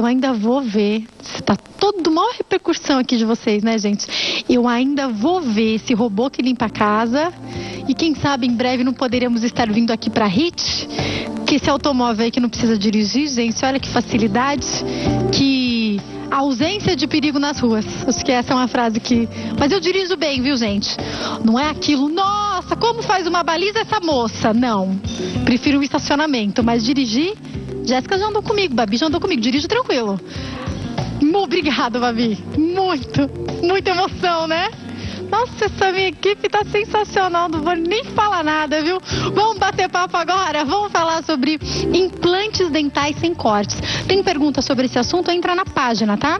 eu ainda vou ver, tá todo maior repercussão aqui de vocês, né, gente? Eu ainda vou ver esse robô que limpa a casa e quem sabe em breve não poderemos estar vindo aqui pra HIT, que esse automóvel aí que não precisa dirigir, gente, olha que facilidade, que ausência de perigo nas ruas. Acho que essa é uma frase que... Mas eu dirijo bem, viu, gente? Não é aquilo, nossa, como faz uma baliza essa moça? Não, prefiro o estacionamento, mas dirigir... Jéssica já andou comigo, Babi já andou comigo, dirijo tranquilo. Obrigada, Babi. Muita emoção, né? Nossa, essa minha equipe tá sensacional, não vou nem falar nada, viu? Vamos bater papo agora, vamos falar sobre implantes dentais sem cortes. Tem pergunta sobre esse assunto? Entra na página, tá?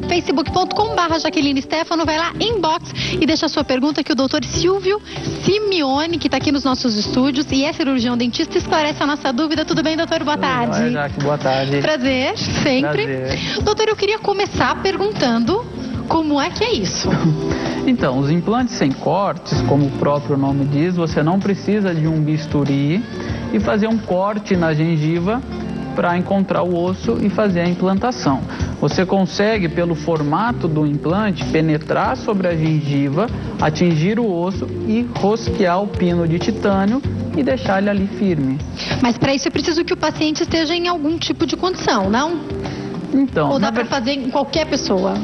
facebook.com/Jaqueline Stefano, vai lá, inbox e deixa a sua pergunta que o doutor Silvio Simeone, que está aqui nos nossos estúdios e é cirurgião dentista, esclarece a nossa dúvida. Tudo bem, doutor? Boa tarde. Oi, Jaque, boa tarde. Prazer, sempre. Prazer. Doutor, eu queria começar perguntando como é que é isso? Então, os implantes sem cortes, como o próprio nome diz, você não precisa de um bisturi e fazer um corte na gengiva para encontrar o osso e fazer a implantação. Você consegue, pelo formato do implante, penetrar sobre a gengiva, atingir o osso e rosquear o pino de titânio e deixar ele ali firme. Mas para isso é preciso que o paciente esteja em algum tipo de condição, não? Então, ou dá para fazer em qualquer pessoa?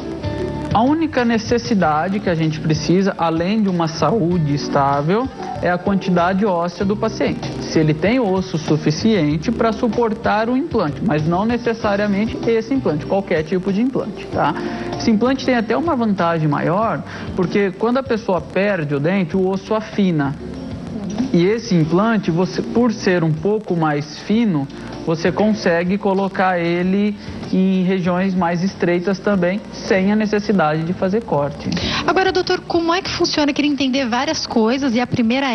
A única necessidade que a gente precisa, além de uma saúde estável, é a quantidade óssea do paciente. Se ele tem osso suficiente para suportar o implante, mas não necessariamente esse implante, qualquer tipo de implante, tá? Esse implante tem até uma vantagem maior, porque quando a pessoa perde o dente, o osso afina. E esse implante, você, por ser um pouco mais fino, você consegue colocar ele em regiões mais estreitas também, sem a necessidade de fazer corte. Agora, doutor, como é que funciona? Eu queria entender várias coisas, e a primeira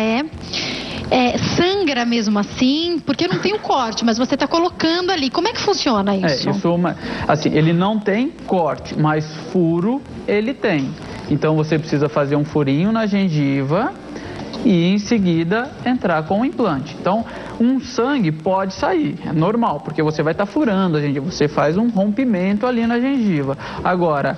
sangra mesmo assim? Porque não tem o corte, mas você está colocando ali. Como é que funciona isso? Assim, ele não tem corte, mas furo ele tem. Então você precisa fazer um furinho na gengiva e em seguida entrar com o implante. Então, um sangue pode sair, é normal, porque você vai estar furando a gengiva, você faz um rompimento ali na gengiva. Agora,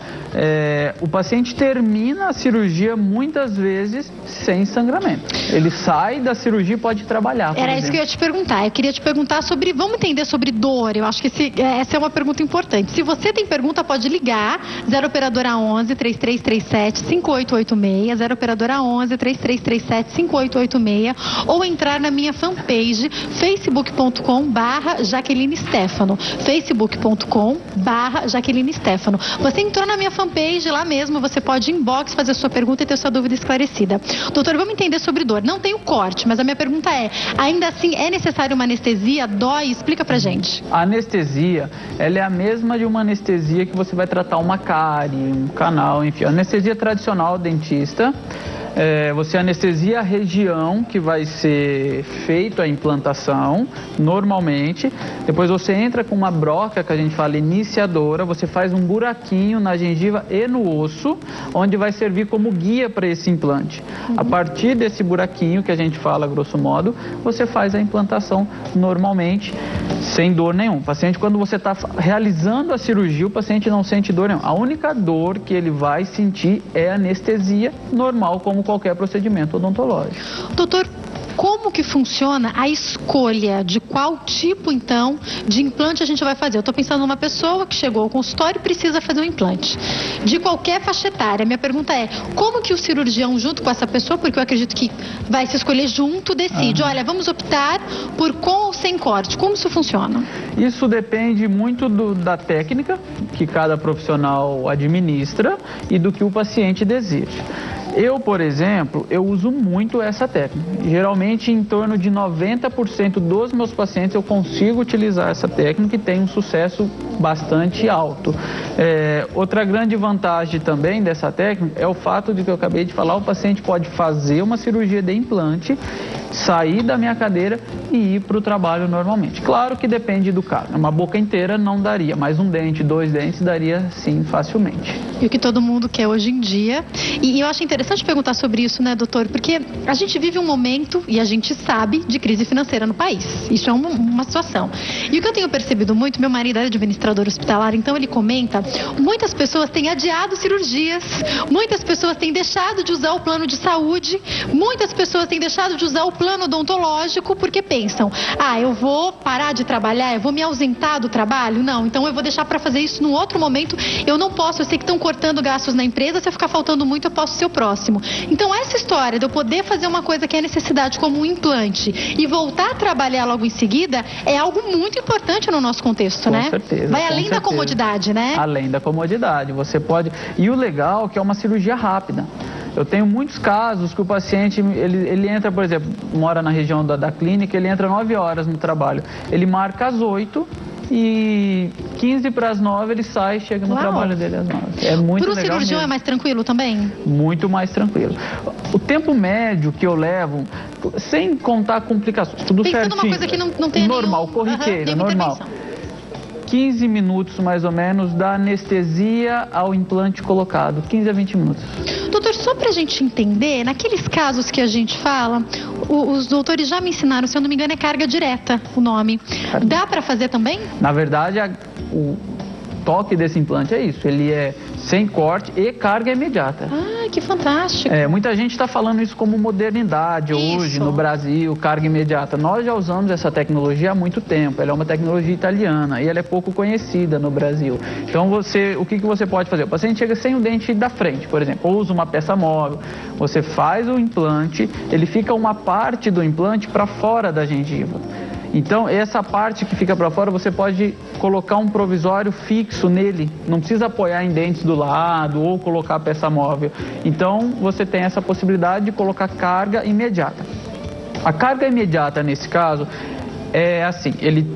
o paciente termina a cirurgia muitas vezes sem sangramento. Ele sai da cirurgia e pode trabalhar. Era isso que eu ia te perguntar. Eu queria te perguntar sobre, vamos entender sobre dor. Eu acho que essa é uma pergunta importante. Se você tem pergunta, pode ligar, 0 operadora 11 3337 5886, 0 operadora 11 3337 5886, ou entrar na minha fanpage facebook.com/Jaqueline Stefano, facebook.com/Jaqueline Stefano. Você entrou na minha fanpage, lá mesmo você pode inbox, fazer sua pergunta e ter sua dúvida esclarecida. Doutor, vamos entender sobre dor. Não tem o corte, mas a minha pergunta é, ainda assim é necessário uma anestesia? Dói? Explica pra gente. A anestesia, ela é a mesma de uma anestesia que você vai tratar uma cárie, um canal, enfim. A anestesia tradicional dentista, você anestesia a região que vai ser feita a implantação, normalmente. Depois você entra com uma broca, que a gente fala iniciadora, você faz um buraquinho na gengiva e no osso, onde vai servir como guia para esse implante. A partir desse buraquinho, que a gente fala grosso modo, você faz a implantação normalmente, sem dor nenhuma. O paciente, quando você está realizando a cirurgia, o paciente não sente dor nenhuma. A única dor que ele vai sentir é anestesia normal, como qualquer procedimento odontológico. Doutor, como que funciona a escolha de qual tipo, então, de implante a gente vai fazer? Eu estou pensando numa pessoa que chegou ao consultório e precisa fazer um implante. De qualquer faixa etária. Minha pergunta é, como que o cirurgião, junto com essa pessoa, porque eu acredito que vai se escolher junto, decide, olha, vamos optar por com ou sem corte. Como isso funciona? Isso depende muito da técnica que cada profissional administra e do que o paciente deseja. Eu, por exemplo, eu uso muito essa técnica. Geralmente, em torno de 90% dos meus pacientes eu consigo utilizar essa técnica e tem um sucesso bastante alto. Outra grande vantagem também dessa técnica é o fato de que eu acabei de falar, o paciente pode fazer uma cirurgia de implante, sair da minha cadeira e ir para o trabalho normalmente. Claro que depende do caso. Uma boca inteira não daria, mas um dente, 2 dentes daria sim facilmente. E o que todo mundo quer hoje em dia. E eu acho interessante interessante perguntar sobre isso, né, doutor? Porque a gente vive um momento, e a gente sabe, de crise financeira no país. Isso é uma situação. E o que eu tenho percebido muito, meu marido é administrador hospitalar, então ele comenta, muitas pessoas têm adiado cirurgias, muitas pessoas têm deixado de usar o plano de saúde, muitas pessoas têm deixado de usar o plano odontológico porque pensam, eu vou parar de trabalhar, eu vou me ausentar do trabalho? Não, então eu vou deixar para fazer isso num outro momento, eu não posso, eu sei que estão cortando gastos na empresa, se eu ficar faltando muito eu posso ser o próximo. Então essa história de eu poder fazer uma coisa que é necessidade como um implante e voltar a trabalhar logo em seguida é algo muito importante no nosso contexto, né? Com certeza. Vai além da comodidade, né? Além da comodidade, você pode... E o legal é que é uma cirurgia rápida. Eu tenho muitos casos que o paciente, ele entra, por exemplo, mora na região da clínica, ele entra 9 horas no trabalho. Ele marca às 8 e 15 para as 9 ele sai, chega no trabalho dele às 9. É muito legal. Para o cirurgião mesmo. É mais tranquilo também? Muito mais tranquilo. O tempo médio que eu levo, sem contar complicações, tudo pensando certinho. Uma coisa que não tem normal, corriqueira, normal. 15 minutos mais ou menos da anestesia ao implante colocado, 15 a 20 minutos. Doutor, só pra gente entender, naqueles casos que a gente fala, os doutores já me ensinaram, se eu não me engano é carga direta o nome. Dá pra fazer também? Na verdade, o toque desse implante é isso, ele é sem corte e carga imediata. Que fantástico. Muita gente está falando isso como modernidade hoje no Brasil, carga imediata. Nós já usamos essa tecnologia há muito tempo, ela é uma tecnologia italiana e ela é pouco conhecida no Brasil. Então o que você pode fazer? O paciente chega sem o dente da frente, por exemplo, ou usa uma peça móvel, você faz o implante, ele fica uma parte do implante para fora da gengiva. Então, essa parte que fica para fora, você pode colocar um provisório fixo nele. Não precisa apoiar em dentes do lado ou colocar a peça móvel. Então, você tem essa possibilidade de colocar carga imediata. A carga imediata, nesse caso, é assim, ele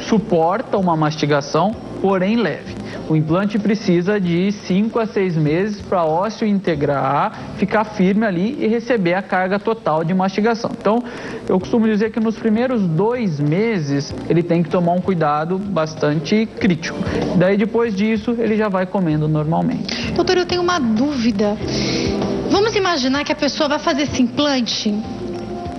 suporta uma mastigação, porém leve. O implante precisa de 5 a 6 meses para o ósseo integrar, ficar firme ali e receber a carga total de mastigação. Então, eu costumo dizer que nos primeiros 2 meses ele tem que tomar um cuidado bastante crítico. Daí, depois disso, ele já vai comendo normalmente. Doutor, eu tenho uma dúvida. Vamos imaginar que a pessoa vai fazer esse implante...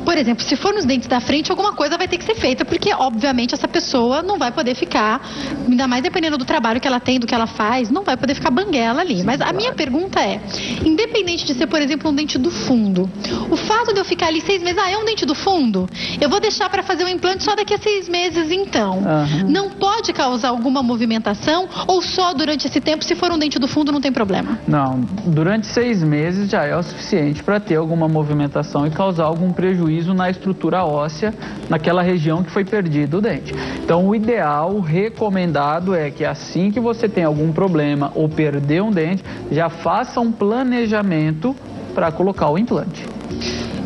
Por exemplo, se for nos dentes da frente, alguma coisa vai ter que ser feita, porque, obviamente, essa pessoa não vai poder ficar, ainda mais dependendo do trabalho que ela tem, do que ela faz, não vai poder ficar banguela ali. Sim, mas a minha pergunta é, independente de ser, por exemplo, um dente do fundo, o fato de eu ficar ali 6 meses, é um dente do fundo? Eu vou deixar para fazer o implante só daqui a 6 meses, então. Não pode causar alguma movimentação ou só durante esse tempo, se for um dente do fundo, não tem problema? Não, durante 6 meses já é o suficiente para ter alguma movimentação e causar algum prejuízo na estrutura óssea, naquela região que foi perdido o dente. Então, o ideal, o recomendado é que assim que você tem algum problema ou perder um dente, já faça um planejamento para colocar o implante.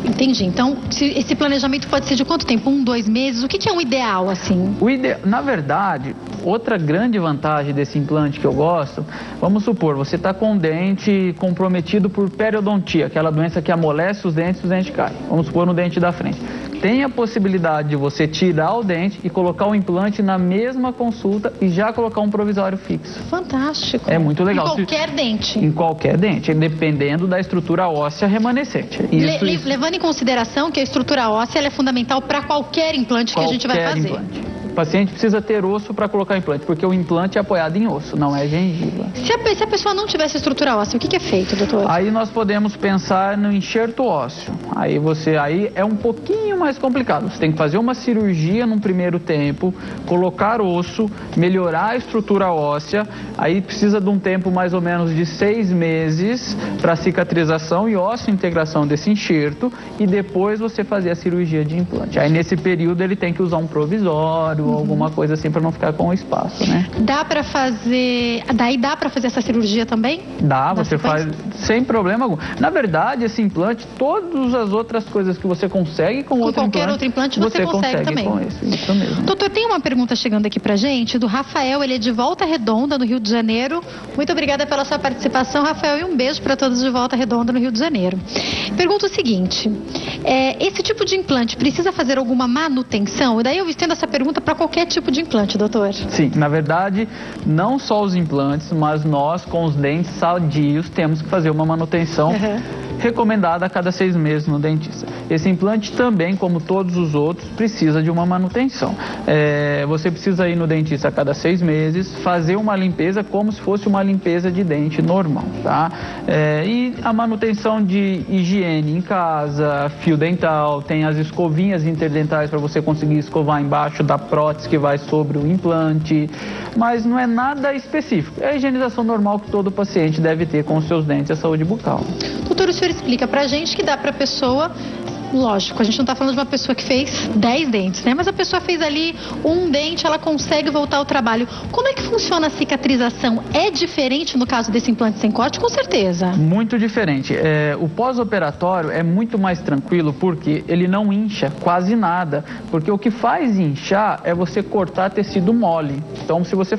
Entendi. Então, esse planejamento pode ser de quanto tempo? 1, 2 meses? O que é um ideal, assim? Na verdade, outra grande vantagem desse implante que eu gosto, vamos supor, você está com o dente comprometido por periodontia, aquela doença que amolece os dentes caem. Vamos supor no dente da frente. Tem a possibilidade de você tirar o dente e colocar o implante na mesma consulta e já colocar um provisório fixo. Fantástico. É muito legal. Em qualquer dente? Em qualquer dente, dependendo da estrutura óssea remanescente. Levando em consideração que a estrutura óssea ela é fundamental para qualquer implante que a gente vai fazer. Implante. O paciente precisa ter osso para colocar implante, porque o implante é apoiado em osso, não é gengiva. Se a pessoa não tivesse estrutura óssea, o que é feito, doutor? Aí nós podemos pensar no enxerto ósseo. Aí é um pouquinho mais complicado. Você tem que fazer uma cirurgia num primeiro tempo, colocar osso, melhorar a estrutura óssea. Aí precisa de um tempo mais ou menos de 6 meses para cicatrização e integração desse enxerto e depois você fazer a cirurgia de implante. Aí nesse período ele tem que usar um provisório, alguma coisa assim para não ficar com o espaço, né? Dá para fazer essa cirurgia também? Dá, você faz sem problema algum. Na verdade, esse implante, todas as outras coisas que você consegue com qualquer outro implante você consegue também. Com isso mesmo. Doutor, tem uma pergunta chegando aqui pra gente, do Rafael, ele é de Volta Redonda, no Rio de Janeiro. Muito obrigada pela sua participação, Rafael, e um beijo para todos de Volta Redonda, no Rio de Janeiro. Pergunta o seguinte, esse tipo de implante precisa fazer alguma manutenção? E daí eu estendo essa pergunta para qualquer tipo de implante, doutor. Sim, na verdade, não só os implantes, mas nós com os dentes sadios temos que fazer uma manutenção recomendada a cada 6 meses no dentista. Esse implante também, como todos os outros, precisa de uma manutenção. Você precisa ir no dentista a cada 6 meses, fazer uma limpeza como se fosse uma limpeza de dente normal, tá? E a manutenção de higiene em casa, fio dental, tem as escovinhas interdentais para você conseguir escovar embaixo da prótese que vai sobre o implante, mas não é nada específico. É a higienização normal que todo paciente deve ter com os seus dentes e a saúde bucal. Doutor, o senhor explica pra gente que dá pra pessoa... Lógico, a gente não está falando de uma pessoa que fez 10 dentes, né? Mas a pessoa fez ali um dente, ela consegue voltar ao trabalho. Como é que funciona a cicatrização? É diferente no caso desse implante sem corte? Com certeza. Muito diferente. O pós-operatório é muito mais tranquilo porque ele não incha quase nada. Porque o que faz inchar é você cortar tecido mole. Então, se você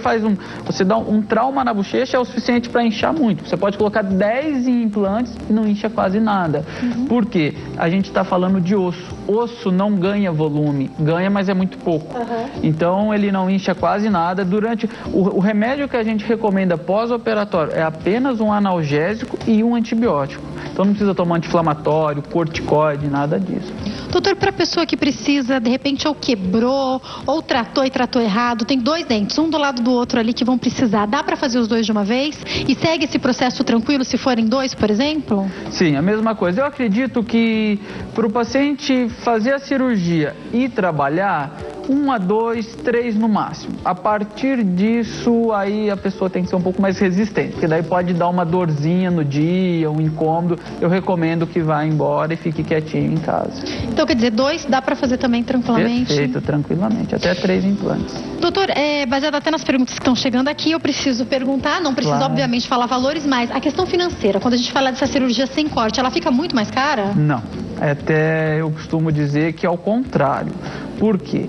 você dá um trauma na bochecha, é o suficiente para inchar muito. Você pode colocar 10 implantes e não incha quase nada. Por quê? A gente está falando de osso. Osso não ganha volume, ganha, mas é muito pouco. Então ele não incha quase nada. Durante o remédio que a gente recomenda pós-operatório é apenas um analgésico e um antibiótico. Então não precisa tomar anti-inflamatório, corticoide, nada disso. Doutor, para a pessoa que precisa, de repente, ou quebrou, ou tratou e tratou errado, tem 2 dentes, um do lado do outro ali que vão precisar, dá para fazer os 2 de uma vez? E segue esse processo tranquilo se forem 2, por exemplo? Sim, a mesma coisa. Eu acredito que para o paciente fazer a cirurgia e trabalhar, 1 a 2, 3 no máximo. A partir disso, aí a pessoa tem que ser um pouco mais resistente, porque daí pode dar uma dorzinha no dia, um incômodo. Eu recomendo que vá embora e fique quietinho em casa. Então, quer dizer, 2 dá para fazer também tranquilamente? Perfeito, tranquilamente. Até 3 implantes. Doutor, baseado até nas perguntas que estão chegando aqui, eu preciso perguntar, não preciso, Claro. obviamente, falar valores, mas a questão financeira, quando a gente fala dessa cirurgia sem corte, ela fica muito mais cara? Não. Até eu costumo dizer que é o contrário. Por quê?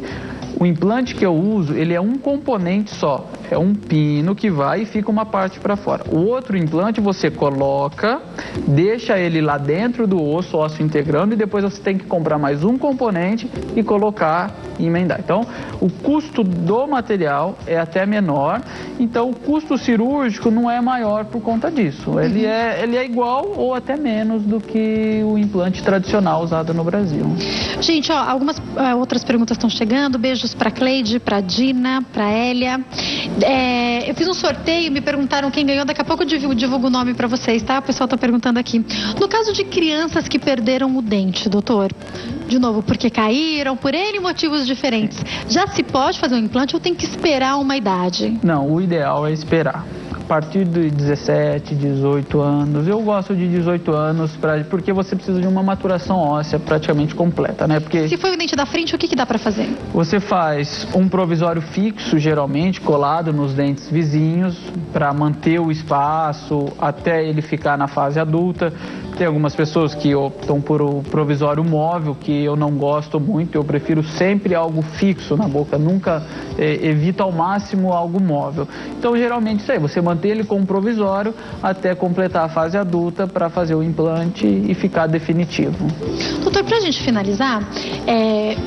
O implante que eu uso, ele é um componente só. É um pino que vai e fica uma parte para fora. O outro implante você coloca, deixa ele lá dentro do osso, ósseo integrando, e depois você tem que comprar mais um componente e colocar e emendar. Então, o custo do material é até menor, então o custo cirúrgico não é maior por conta disso. Ele é igual ou até menos do que o implante tradicional usado no Brasil. Gente, ó, algumas outras perguntas estão chegando. Beijos para Cleide, para Dina, para Hélia. Eu fiz um sorteio, me perguntaram quem ganhou. Daqui a pouco eu divulgo o nome para vocês, tá? O pessoal está perguntando aqui. No caso de crianças que perderam o dente, doutor, de novo, porque caíram, por N motivos diferentes, já se pode fazer um implante ou tem que esperar uma idade? Não, o ideal é esperar. A partir de 17, 18 anos. Eu gosto de 18 anos porque você precisa de uma maturação óssea praticamente completa, né? Porque se foi o dente da frente, o que dá para fazer? Você faz um provisório fixo, geralmente colado nos dentes vizinhos, para manter o espaço até ele ficar na fase adulta. Tem algumas pessoas que optam por o provisório móvel, que eu não gosto muito. Eu prefiro sempre algo fixo na boca, nunca evito ao máximo algo móvel. Então, geralmente isso aí, você mantém ele com um provisório até completar a fase adulta para fazer o implante e ficar definitivo. Doutor, para a gente finalizar,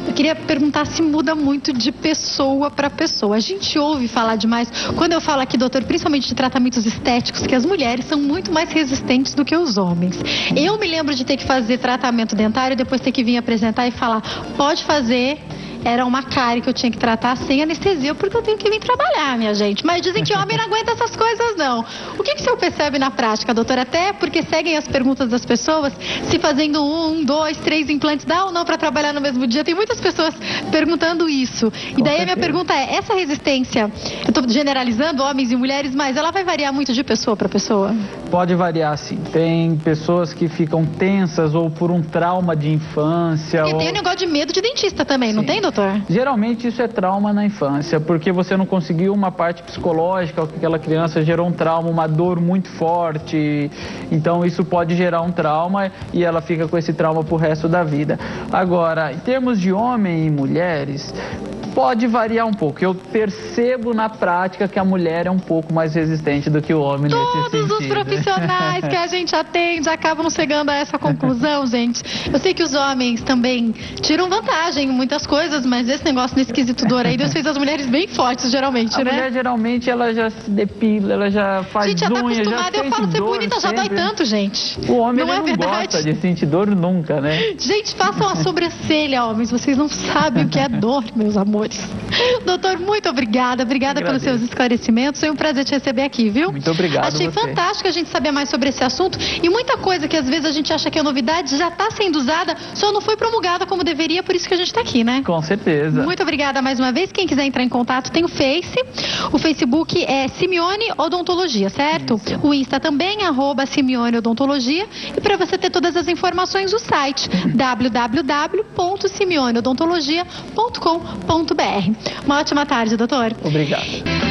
eu queria perguntar se muda muito de pessoa para pessoa. A gente ouve falar demais, quando eu falo aqui, doutor, principalmente de tratamentos estéticos, que as mulheres são muito mais resistentes do que os homens. Eu me lembro de ter que fazer tratamento dentário e depois ter que vir apresentar e falar, pode fazer. Era uma cárie que eu tinha que tratar sem anestesia, porque eu tenho que vir trabalhar, minha gente. Mas dizem que homem não aguenta essas coisas, não. O que o senhor percebe na prática, doutor? Até porque seguem as perguntas das pessoas, se fazendo 1, 2, 3 implantes dá ou não para trabalhar no mesmo dia. Tem muitas pessoas perguntando isso. E daí a minha pergunta é, essa resistência, eu estou generalizando homens e mulheres, mas ela vai variar muito de pessoa para pessoa? Pode variar, sim. Tem pessoas que ficam tensas ou por um trauma de infância. E tem o negócio de medo de dentista também, sim. Não tem, doutor? Geralmente isso é trauma na infância, porque você não conseguiu uma parte psicológica, aquela criança gerou um trauma, uma dor muito forte, então isso pode gerar um trauma e ela fica com esse trauma pro resto da vida. Agora, em termos de homem e mulheres, Pode variar um pouco. Eu percebo na prática que a mulher é um pouco mais resistente do que o homem nesse sentido. Todos os profissionais que a gente atende acabam chegando a essa conclusão, gente. Eu sei que os homens também tiram vantagem em muitas coisas, mas esse negócio nesse quesito dor aí, Deus fez as mulheres bem fortes, geralmente, né? A mulher, geralmente, ela já se depila, ela já faz unha, já tá acostumada, eu falo ser bonita, já dói tanto, gente. O homem não gosta de sentir dor nunca, né? Gente, façam a sobrancelha, homens. Vocês não sabem o que é dor, meus amores. Doutor, muito obrigada. Obrigada pelos seus esclarecimentos. Foi um prazer te receber aqui, viu? Muito obrigado. Achei fantástico a gente saber mais sobre esse assunto. E muita coisa que às vezes a gente acha que é novidade já está sendo usada, só não foi promulgada como deveria, por isso que a gente está aqui, né? Com certeza. Muito obrigada mais uma vez. Quem quiser entrar em contato tem o Face. O Facebook é Simeone Odontologia, certo? Isso. O Insta também, @Simeone Odontologia. E para você ter todas as informações, o site www.simeoneodontologia.com.br. Uma ótima tarde, doutor. Obrigado.